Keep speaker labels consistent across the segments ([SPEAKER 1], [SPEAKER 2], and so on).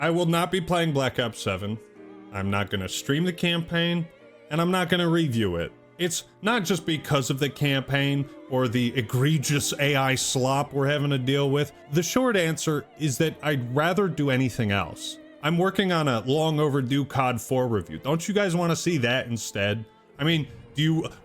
[SPEAKER 1] I will not be playing Black Ops 7. I'm not going to stream the campaign, and I'm not going to review it. It's not just because of the campaign or the egregious AI slop we're having to deal with. The short answer is that I'd rather do anything else. I'm working on a long overdue COD 4 review. Don't you guys want to see that instead? I mean,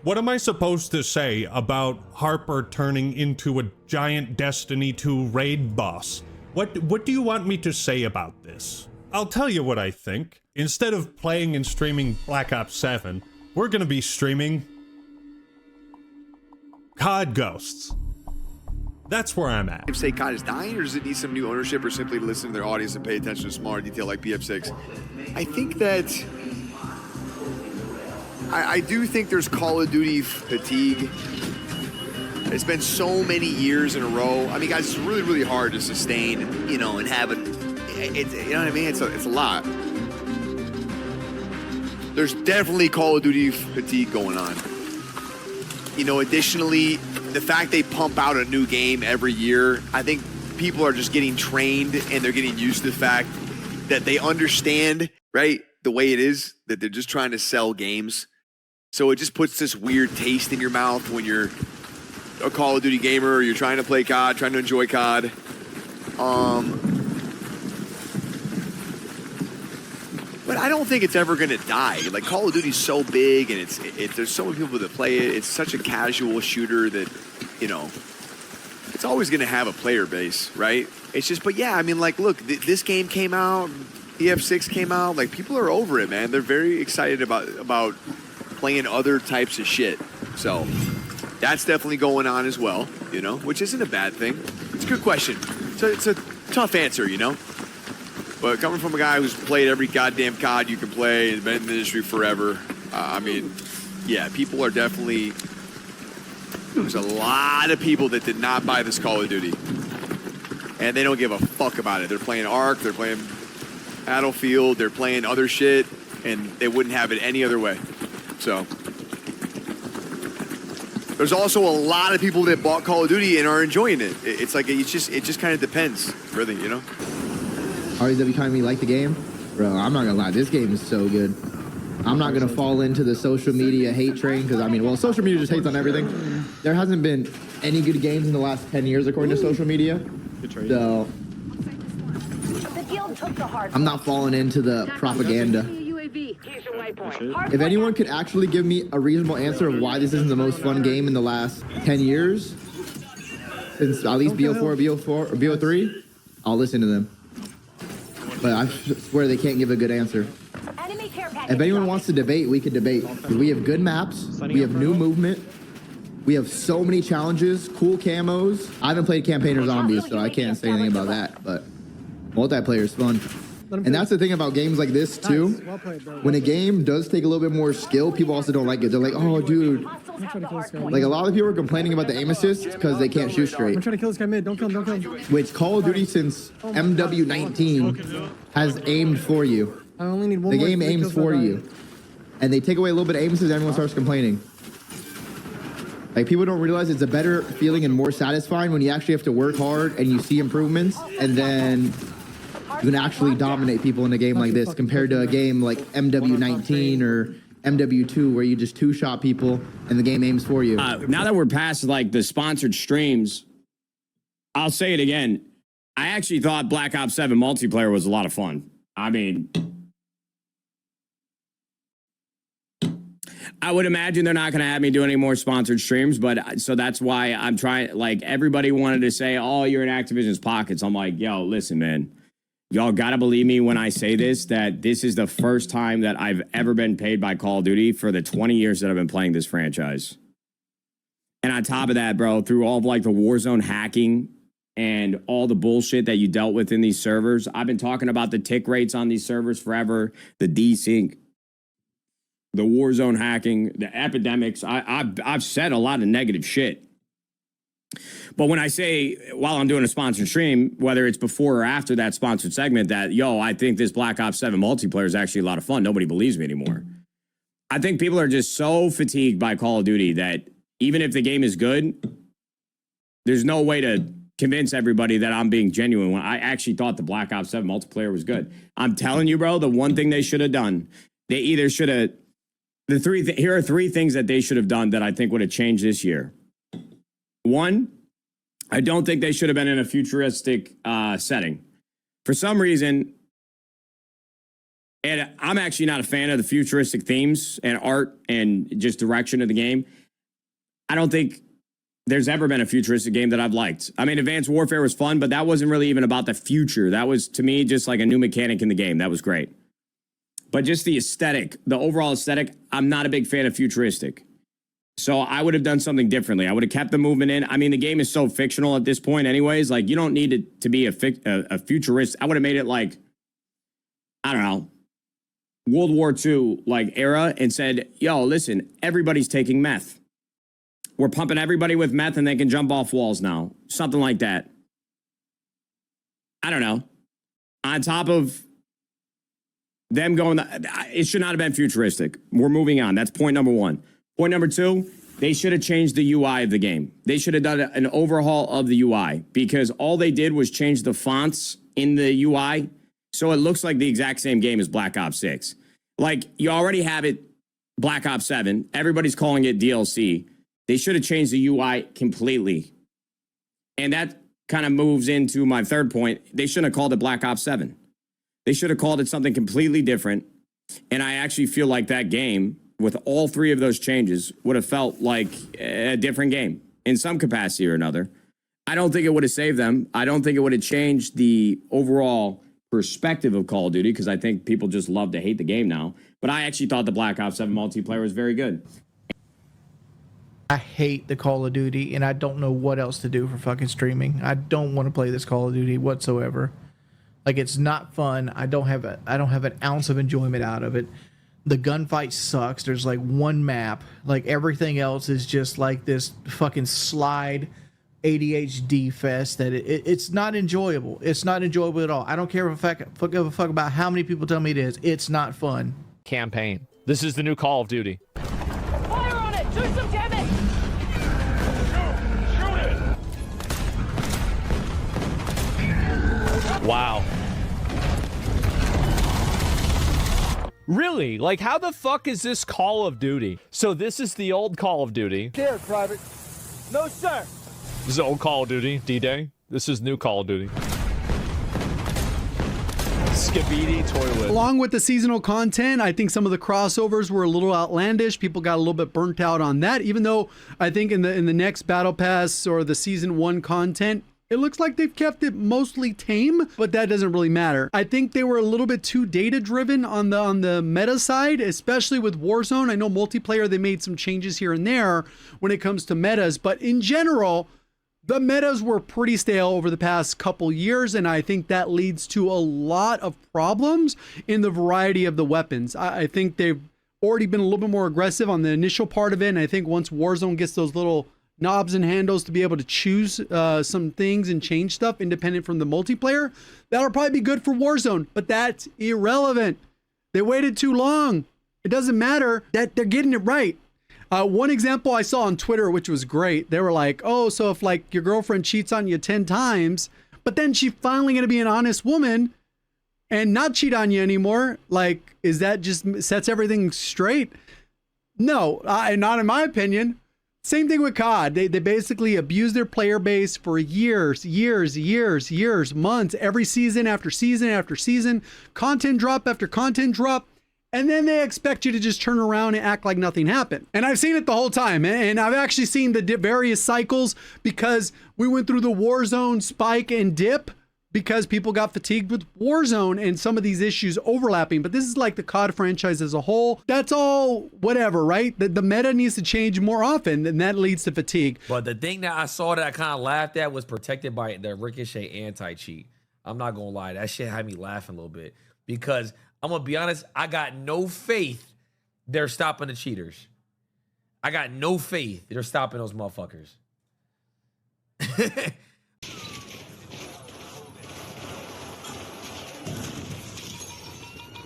[SPEAKER 1] what am I supposed to say about Harper turning into a giant Destiny 2 raid boss? What do you want me to say about this? I'll tell you what I think. Instead of playing and streaming Black Ops 7, we're gonna be streaming COD Ghosts. That's where I'm at.
[SPEAKER 2] If say COD is dying, or does it need some new ownership, or simply listen to their audience and pay attention to smaller detail like BF6? I think that I do think there's Call of Duty fatigue. It's been so many years in a row. I mean, guys, it's really, really hard to sustain, you know, and have it. You know what I mean? It's a lot. There's definitely Call of Duty fatigue going on. You know, additionally, the fact they pump out a new game every year, I think people are just getting trained and they're getting used to the fact that they understand, right, the way it is, that they're just trying to sell games. So it just puts this weird taste in your mouth when you're a Call of Duty gamer, or you're trying to play COD, trying to enjoy COD. But I don't think it's ever gonna die. Like, Call of Duty's so big, and there's so many people that play it. It's such a casual shooter that, you know, it's always gonna have a player base, right? It's just, but yeah, I mean, like, look, this game came out, EF6 came out, like, people are over it, man. They're very excited about playing other types of shit. So that's definitely going on as well, you know, which isn't a bad thing. It's a good question. So it's a tough answer, you know? But coming from a guy who's played every goddamn COD you can play and been in the industry forever, I mean, yeah, people are definitely... There's a lot of people that did not buy this Call of Duty. And they don't give a fuck about it. They're playing Ark, they're playing Battlefield, they're playing other shit, and they wouldn't have it any other way. So... There's also a lot of people that bought Call of Duty and are enjoying it. It's like, it just kind of depends, really, you know?
[SPEAKER 3] RW kind of me like the game? Bro, I'm not gonna lie, this game is so good. I'm not gonna fall into the social media hate train, because I mean, well, social media just hates on everything. There hasn't been any good games in the last 10 years according to social media. So I'm not falling into the propaganda. If anyone could actually give me a reasonable answer of why this isn't the most fun game in the last 10 years, since at least BO4, BO4, or BO3, I'll listen to them. But I swear they can't give a good answer. If anyone wants to debate, we could debate. We have good maps, we have new movement, we have so many challenges, cool camos. I haven't played campaign or zombies, so I can't say anything about that, but multiplayer is fun. And that's the thing about games like this too. When a game does take a little bit more skill, people also don't like it. They're like, oh dude. Like, a lot of people are complaining about the aim assist because they can't shoot straight.
[SPEAKER 4] I'm trying to kill this guy mid. Don't kill him, don't kill him.
[SPEAKER 3] Which Call of Duty since MW19 has aimed for you.
[SPEAKER 4] I only need one
[SPEAKER 3] the
[SPEAKER 4] more
[SPEAKER 3] game aims for you. And they take away a little bit of aim assist and everyone starts complaining. Like, people don't realize it's a better feeling and more satisfying when you actually have to work hard and you see improvements, and then you can actually dominate people in a game like this compared to a game like MW19 or MW2 where you just two-shot people and the game aims for you.
[SPEAKER 5] Now that we're past like the sponsored streams, I'll say it again. I actually thought Black Ops 7 multiplayer was a lot of fun. I mean, I would imagine they're not going to have me do any more sponsored streams, but so that's why I'm trying. Like, everybody wanted to say, oh, you're in Activision's pockets. I'm like, yo, listen, man. Y'all gotta believe me when I say this, that this is the first time that I've ever been paid by Call of Duty for the 20 years that I've been playing this franchise. And on top of that, bro, through all of like the Warzone hacking and all the bullshit that you dealt with in these servers, I've been talking about the tick rates on these servers forever, the desync, the Warzone hacking, the epidemics. I've said a lot of negative shit. But when I say, while I'm doing a sponsored stream, whether it's before or after that sponsored segment, that, yo, I think this Black Ops 7 multiplayer is actually a lot of fun, nobody believes me anymore. I think people are just so fatigued by Call of Duty that even if the game is good, there's no way to convince everybody that I'm being genuine when I actually thought the Black Ops 7 multiplayer was good. I'm telling you, bro, the one thing they should have done, they either should have, here are three things that they should have done that I think would have changed this year. One, I don't think they should have been in a futuristic setting. For some reason, and I'm actually not a fan of the futuristic themes and art and just direction of the game. I don't think there's ever been a futuristic game that I've liked. I mean, Advanced Warfare was fun, but that wasn't really even about the future. That was, to me, just like a new mechanic in the game. That was great. But just the aesthetic, the overall aesthetic, I'm not a big fan of futuristic. So I would have done something differently. I would have kept the movement in. I mean, the game is so fictional at this point anyways. Like, you don't need it to be a futurist. I would have made it like, I don't know, World War II like era and said, yo, listen, everybody's taking meth. We're pumping everybody with meth and they can jump off walls now. Something like that. I don't know. On top of them going, it should not have been futuristic. We're moving on. That's point number one. Point number two, they should have changed the UI of the game. They should have done an overhaul of the UI because all they did was change the fonts in the UI so it looks like the exact same game as Black Ops 6. Like, you already have it, Black Ops 7. Everybody's calling it DLC. They should have changed the UI completely. And that kind of moves into my third point. They shouldn't have called it Black Ops 7. They should have called it something completely different. And I actually feel like that game, with all three of those changes, would have felt like a different game in some capacity or another. I don't think it would have saved them. I don't think it would have changed the overall perspective of Call of Duty because I think people just love to hate the game now. But I actually thought the Black Ops 7 multiplayer was very good.
[SPEAKER 6] I hate the Call of Duty, and I don't know what else to do for fucking streaming. I don't want to play this Call of Duty whatsoever. Like, it's not fun. I don't have an ounce of enjoyment out of it. The gunfight sucks. There's like one map. Like, everything else is just like this fucking slide ADHD fest that it's not enjoyable. It's not enjoyable at all. I don't care if I give a fuck about how many people tell me it is. It's not fun.
[SPEAKER 7] Campaign. This is the new Call of Duty.
[SPEAKER 8] Fire on it! Do some damage!
[SPEAKER 7] Shoot it! Wow. Really? Like, how the fuck is this Call of Duty? So this is the old Call of Duty.
[SPEAKER 8] Here, Private. No, sir.
[SPEAKER 7] This is old Call of Duty, D-Day. This is new Call of Duty. Skibidi toilet.
[SPEAKER 9] Along with the seasonal content, I think some of the crossovers were a little outlandish. People got a little bit burnt out on that, even though I think in the next Battle Pass or the Season 1 content, it looks like they've kept it mostly tame, but that doesn't really matter. I think they were a little bit too data-driven on the meta side, especially with Warzone. I know multiplayer, they made some changes here and there when it comes to metas, but in general, the metas were pretty stale over the past couple years, and I think that leads to a lot of problems in the variety of the weapons. I think they've already been a little bit more aggressive on the initial part of it, and I think once Warzone gets those little knobs and handles to be able to choose some things and change stuff independent from the multiplayer, that'll probably be good for Warzone, but that's irrelevant. They waited too long. It doesn't matter that they're getting it right. One example I saw on Twitter, which was great, they were like, oh, so if like your girlfriend cheats on you 10 times, but then she's finally going to be an honest woman and not cheat on you anymore, like, is that just sets everything straight? No, not in my opinion. Same thing with COD. They basically abuse their player base for years, months, every season after season after season, content drop after content drop. And then they expect you to just turn around and act like nothing happened. And I've seen it the whole time. And I've actually seen the various cycles because we went through the Warzone spike and dip because people got fatigued with Warzone and some of these issues overlapping. But this is like the COD franchise as a whole. That's all whatever, right? The meta needs to change more often, and that leads to fatigue.
[SPEAKER 10] But the thing that I saw that I kind of laughed at was protected by the Ricochet anti-cheat. I'm not going to lie. That shit had me laughing a little bit because I'm going to be honest, I got no faith they're stopping the cheaters. I got no faith they're stopping those motherfuckers.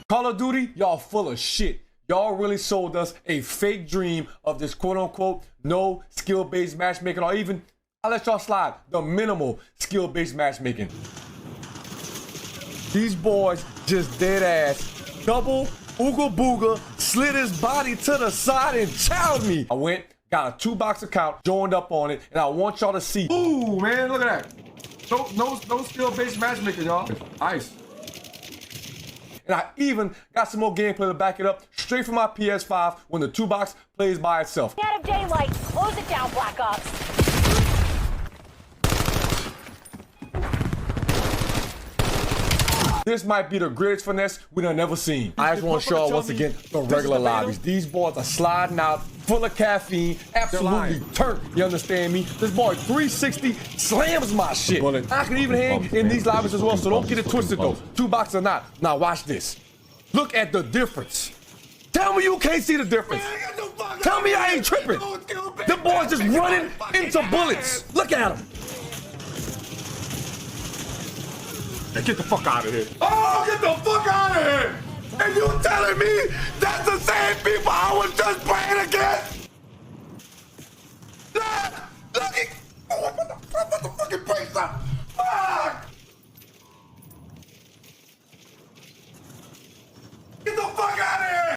[SPEAKER 11] Call of Duty, y'all full of shit. Y'all really sold us a fake dream of this quote-unquote no skill-based matchmaking or even I let y'all slide the minimal skill-based matchmaking. These boys just dead ass double ooga booga, slid his body to the side and chowed me. I went, got a 2-box account, joined up on it, and I want y'all to see. Ooh, man, look at that. No skill-based matchmaking, y'all. Nice. And I even got some more gameplay to back it up straight from my PS5 when the 2-box plays by itself.
[SPEAKER 8] Out of daylight. Close it down, Black Ops.
[SPEAKER 11] This might be the greatest finesse we done never seen. I just want to show y'all once again the regular lobbies. These boys are sliding out, full of caffeine, absolutely turned. You understand me? This boy 360 slams my shit. I can even hang in these lobbies as well, so don't get it twisted though. 2-box or not. Now watch this. Look at the difference. Tell me you can't see the difference. Tell me I ain't tripping. The boys just running into bullets. Look at them. Hey, get the fuck out of here. Oh, get the fuck out of here! And you telling me